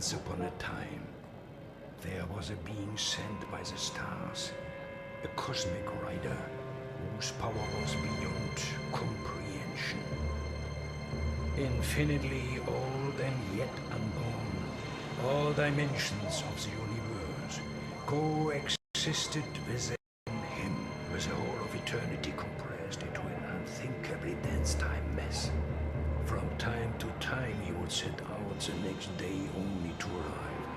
Once upon a time, there was a being sent by the stars, a cosmic rider whose power was beyond comprehension. Infinitely old and yet unborn, all dimensions of the universe coexisted within him, with the whole of eternity compressed into an unthinkably dense time mess. From time to time he would set out the next day only to arrive,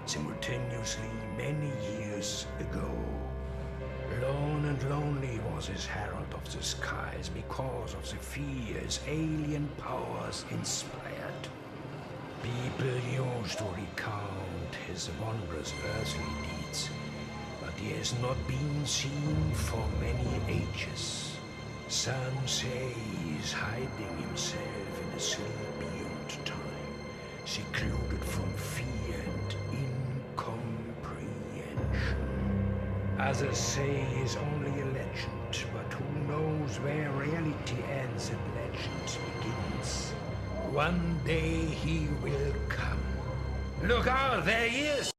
simultaneously many years ago. Lone and lonely was his herald of the skies because of the fear his alien powers inspired. People used to recount his wondrous earthly deeds, but he has not been seen for many ages. Some say he is hiding himself in a sleep beyond time, secluded from fear and incomprehension. Others say he is only a legend, but who knows where reality ends and legend begins. One day he will come. Look out, there he is!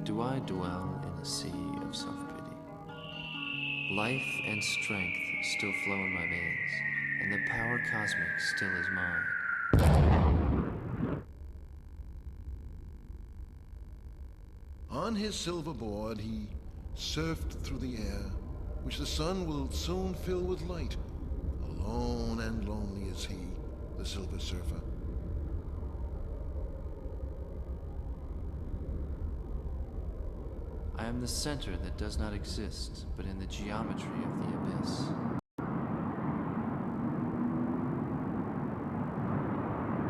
Do I dwell in a sea of self-pity? Life and strength still flow in my veins, and the power cosmic still is mine. On his silver board he surfed through the air, which the sun will soon fill with light. Alone and lonely is he, the Silver Surfer. I am the center that does not exist, but in the geometry of the abyss.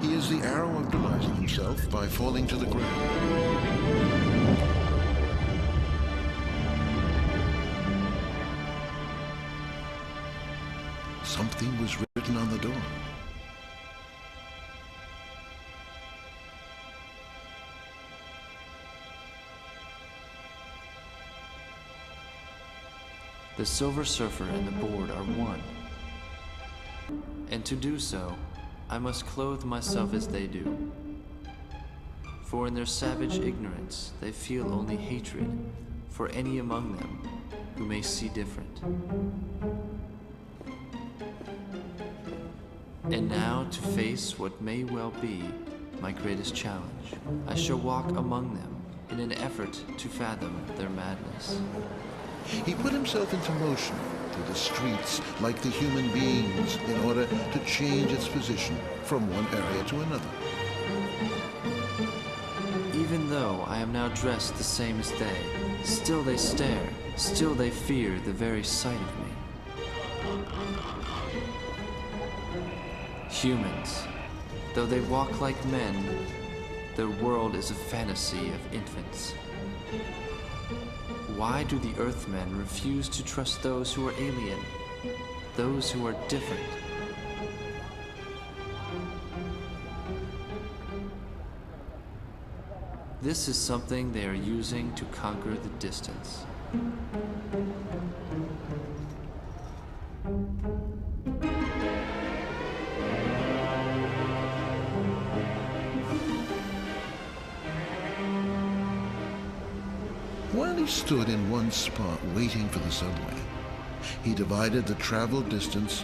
He is the arrow of realizing himself by falling to the ground. Something was written on the door. The Silver Surfer and the board are one. And to do so, I must clothe myself as they do. For in their savage ignorance, they feel only hatred for any among them who may see different. And now, to face what may well be my greatest challenge, I shall walk among them in an effort to fathom their madness. He put himself into motion through the streets like the human beings in order to change its position from one area to another. Even though I am now dressed the same as they, still they stare, still they fear the very sight of me. Humans, though they walk like men, their world is a fantasy of infants. Why do the Earthmen refuse to trust those who are alien, those who are different? This is something they are using to conquer the distance. While he stood in one spot waiting for the subway, he divided the travel distance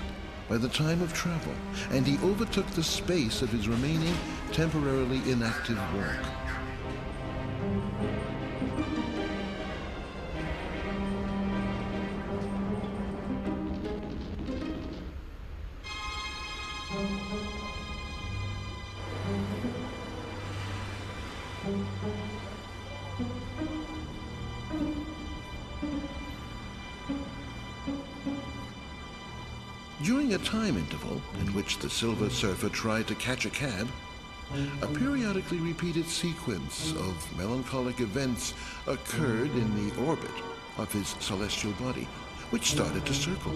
by the time of travel, and he overtook the space of his remaining temporarily inactive walk. During a time interval in which the Silver Surfer tried to catch a cab, a periodically repeated sequence of melancholic events occurred in the orbit of his celestial body, which started to circle.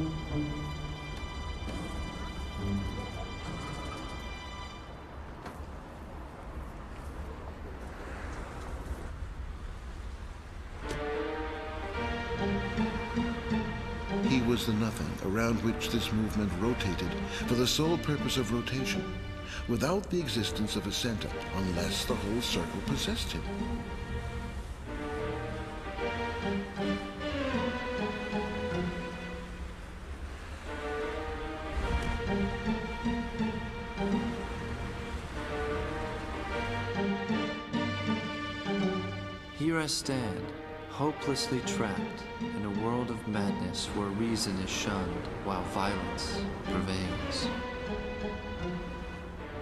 He was the nothing around which this movement rotated for the sole purpose of rotation, without the existence of a center, unless the whole circle possessed him. Here I stand, hopelessly trapped in a world of madness where reason is shunned while violence prevails.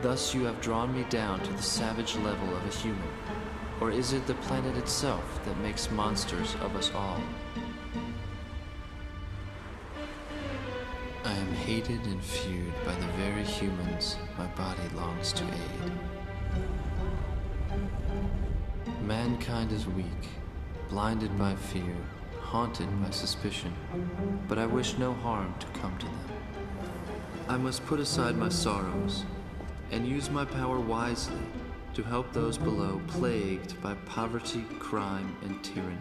Thus you have drawn me down to the savage level of a human, or is it the planet itself that makes monsters of us all? I am hated and feared by the very humans my body longs to aid. Mankind is weak, blinded by fear, haunted by suspicion, but I wish no harm to come to them. I must put aside my sorrows and use my power wisely to help those below plagued by poverty, crime, and tyranny.